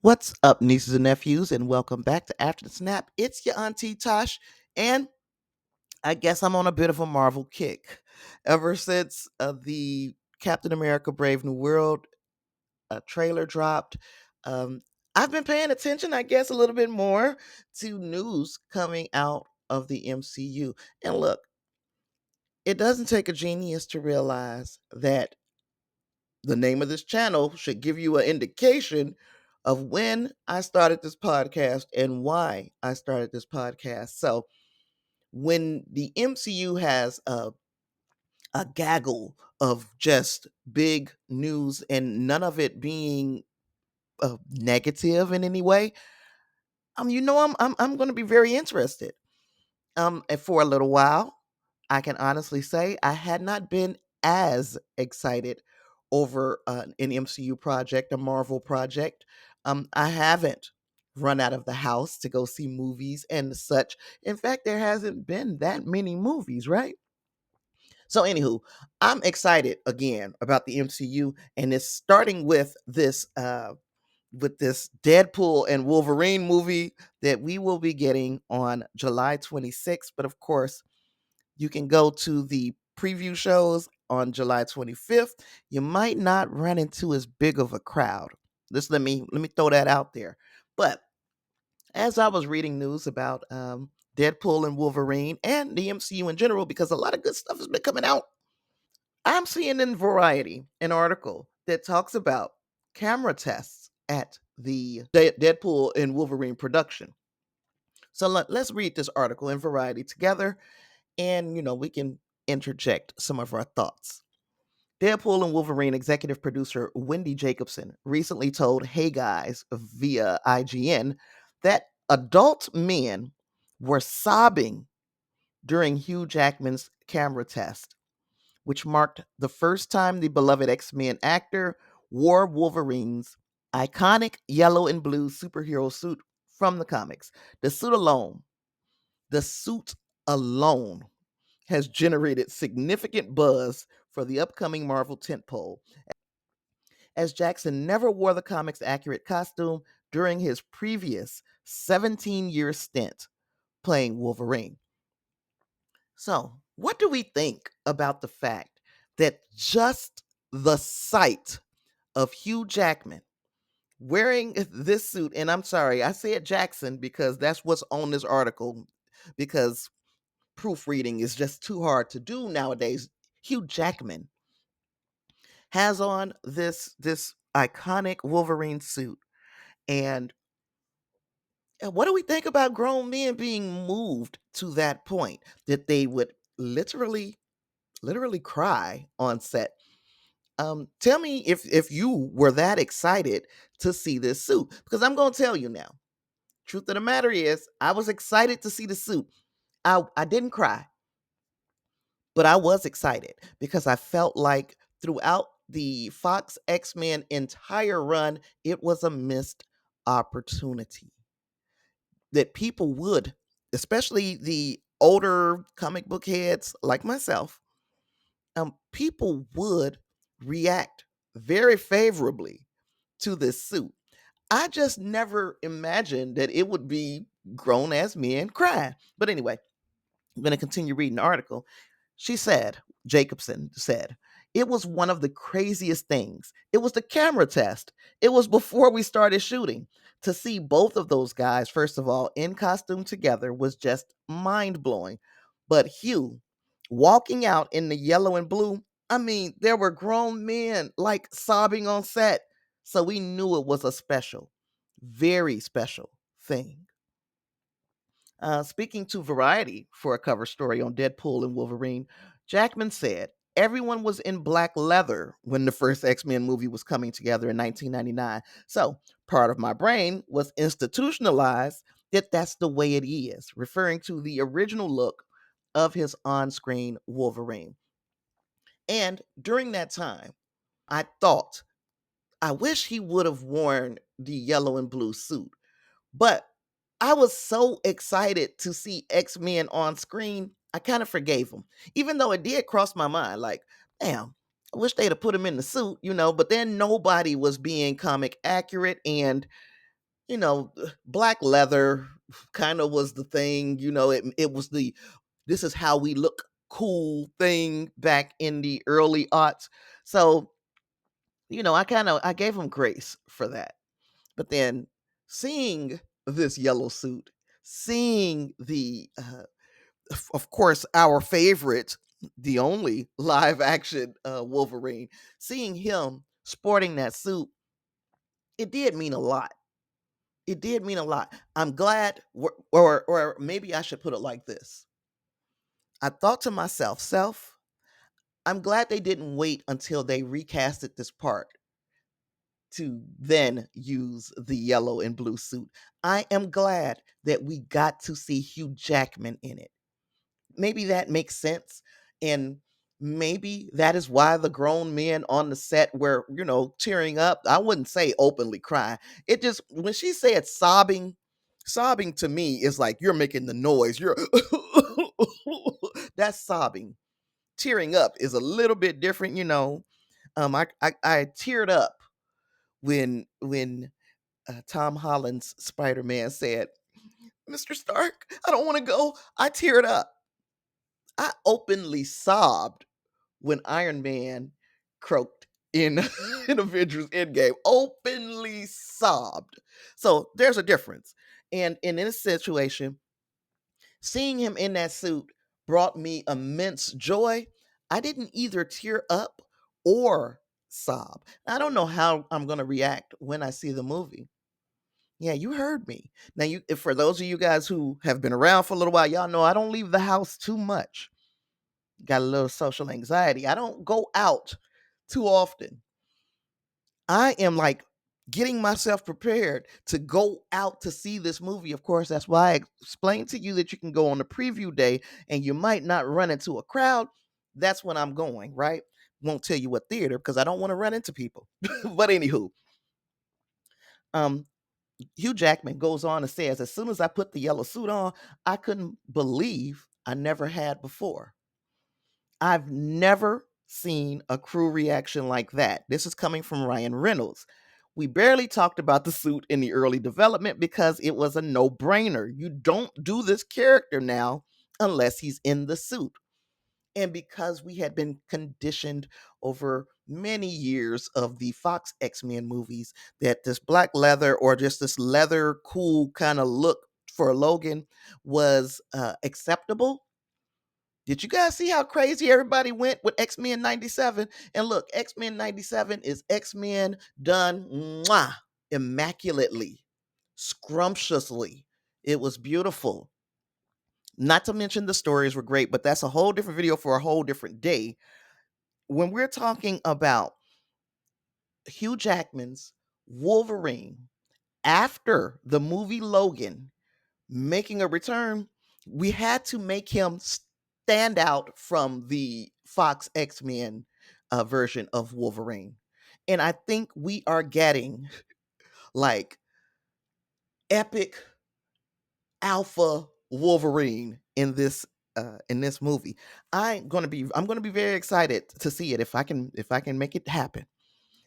What's up, nieces and nephews, and welcome back to After the Snap. It's your auntie Tosh, and I guess I'm on a bit of a Marvel kick. Ever since the Captain America Brave New World trailer dropped, um, I've been paying attention, I guess, a little bit more to news coming out of the MCU. And look, it doesn't take a genius to realize that the name of this channel should give you an indication of when I started this podcast and why I started this podcast. So, when the MCU has a gaggle of just big news and none of it being negative in any way, I'm going to be very interested. And for a little while, I can honestly say I had not been as excited over an MCU project, a Marvel project. I haven't run out of the house to go see movies and such. In fact, there hasn't been that many movies, right? So, anywho, I'm excited again about the MCU, and it's starting with this Deadpool and Wolverine movie that we will be getting on July 26th. But of course, you can go to the preview shows on July 25th. You might not run into as big of a crowd. Just let me throw that out there. But as I was reading news about Deadpool and Wolverine and the MCU in general, because a lot of good stuff has been coming out, I'm seeing in Variety an article that talks about camera tests at the Deadpool and Wolverine production. So let's read this article in Variety together, and we can interject some of our thoughts. Deadpool and Wolverine executive producer Wendy Jacobson recently told Hey Guys via IGN that adult men were sobbing during Hugh Jackman's camera test, which marked the first time the beloved X-Men actor wore Wolverine's iconic yellow and blue superhero suit from the comics. The suit alone, the suit alone has generated significant buzz for the upcoming Marvel tentpole, as Jackson never wore the comic's accurate costume during his previous 17-year stint playing Wolverine. So, what do we think about the fact that just the sight of Hugh Jackman wearing this suit, and I'm sorry, I said Jackson because that's what's on this article, because proofreading is just too hard to do nowadays. Hugh Jackman has on this iconic Wolverine suit, and what do we think about grown men being moved to that point that they would literally cry on set? Tell me if you were that excited to see this suit, because I'm going to tell you now. Truth of the matter is, I was excited to see the suit. I didn't cry, but I was excited because I felt like throughout the Fox X-Men entire run, it was a missed opportunity that people would, especially the older comic book heads like myself, people would react very favorably to this suit. I just never imagined that it would be grown as men crying. But anyway, I'm going to continue reading the article. Jacobson said, it was one of the craziest things. It was the camera test. It was before we started shooting. To see both of those guys, first of all, in costume together was just mind blowing. But Hugh walking out in the yellow and blue, I mean, there were grown men like sobbing on set. So we knew it was a special, very special thing. Speaking to Variety for a cover story on Deadpool and Wolverine, Jackman said, everyone was in black leather when the first X-Men movie was coming together in 1999. So part of my brain was institutionalized that that's the way it is, referring to the original look of his on screen Wolverine. And during that time, I thought, I wish he would have worn the yellow and blue suit. But I was so excited to see X-Men on screen, I kind of forgave him. Even though it did cross my mind, like, damn, I wish they'd have put him in the suit, but then nobody was being comic accurate. And black leather kind of was the thing. It was the this is how we look cool thing back in the early aughts. So, I gave him grace for that. But then seeing this yellow suit, seeing of course, our favorite, the only live action Wolverine, seeing him sporting that suit, it did mean a lot. It did mean a lot. I'm glad, or maybe I should put it like this. I thought to myself, I'm glad they didn't wait until they recasted this part to then use the yellow and blue suit. I am glad that we got to see Hugh Jackman in it. Maybe that makes sense. And maybe that is why the grown men on the set were, tearing up. I wouldn't say openly crying. It just, when she said sobbing to me is like you're making the noise. You're that's sobbing. Tearing up is a little bit different. I teared up when Tom Holland's Spider-Man said, "Mr. Stark, I don't want to go." I teared up. I openly sobbed when Iron Man croaked in in Avengers Endgame. Openly sobbed. So there's a difference. And in this situation, seeing him in that suit brought me immense joy. I didn't either tear up or sob. I don't know how I'm going to react when I see the movie. Yeah, you heard me. Now, for those of you guys who have been around for a little while, y'all know I don't leave the house too much. Got a little social anxiety. I don't go out too often. I am like getting myself prepared to go out to see this movie. Of course, that's why I explained to you that you can go on the preview day and you might not run into a crowd. That's when I'm going, right? Won't tell you what theater because I don't want to run into people. But anywho, um, Hugh Jackman goes on and says, as soon as I put the yellow suit on, I couldn't believe I never had before. I've never seen a crew reaction like that. This is coming from Ryan Reynolds. We barely talked about the suit in the early development because it was a no brainer. You don't do this character now unless he's in the suit. And because we had been conditioned over many years of the Fox X-Men movies that this black leather or just this leather cool kind of look for Logan was acceptable. Did you guys see how crazy everybody went with X-Men 97? And look, X-Men 97 is X-Men done immaculately, scrumptiously. It was beautiful. Not to mention the stories were great, but that's a whole different video for a whole different day. When we're talking about Hugh Jackman's Wolverine after the movie Logan making a return, we had to make him stand out from the Fox X-Men version of Wolverine. And I think we are getting like epic alpha Wolverine in this movie. I'm gonna be very excited to see it if I can make it happen.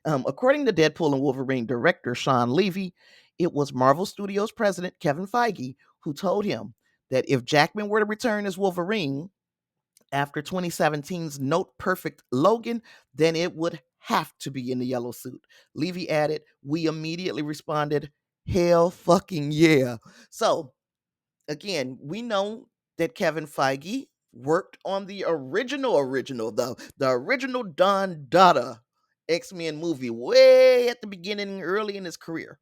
According to Deadpool and Wolverine director Sean Levy, it was Marvel Studios president Kevin Feige who told him that if Jackman were to return as Wolverine after 2017's Note Perfect Logan, then it would have to be in the yellow suit. Levy added, "We immediately responded, hell fucking yeah." So, again, we know that Kevin Feige worked on the original, the original Don Dada X-Men movie way at the beginning, early in his career.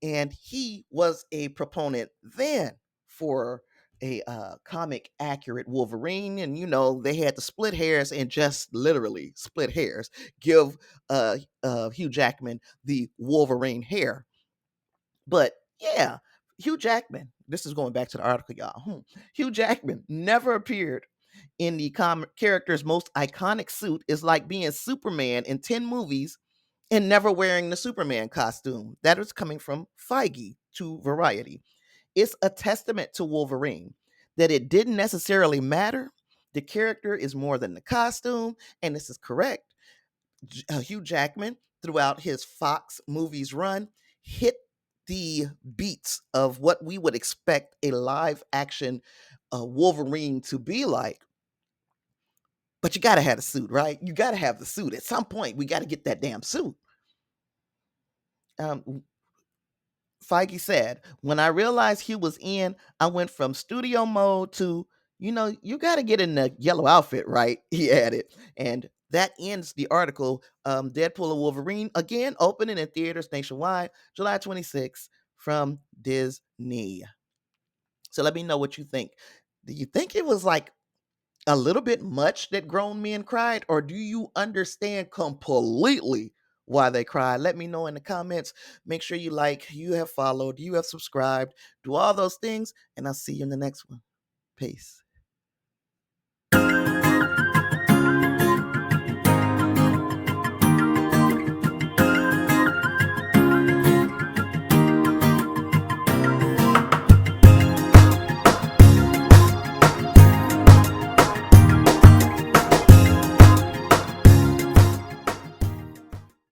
And he was a proponent then for a comic accurate Wolverine. And, they had to split hairs and just literally split hairs, give Hugh Jackman the Wolverine hair. But yeah, Hugh Jackman, this is going back to the article, y'all. Hugh Jackman never appeared in the character's most iconic suit. Is like being Superman in 10 movies and never wearing the Superman costume. That is coming from Feige to Variety. It's a testament to Wolverine that it didn't necessarily matter. The character is more than the costume, and this is correct. Hugh Jackman, throughout his Fox movies run, hit the beats of what we would expect a live action Wolverine to be like. But you got to have the suit, right? You got to have the suit. At some point, we got to get that damn suit. Feige said, when I realized Hugh was in, I went from studio mode to, you got to get in the yellow outfit, right? He added. And that ends the article. Deadpool and Wolverine, again, opening in theaters nationwide, July 26th from Disney. So let me know what you think. Do you think it was like a little bit much that grown men cried, or do you understand completely why they cried? Let me know in the comments. Make sure you like, you have followed, you have subscribed, do all those things, and I'll see you in the next one. Peace.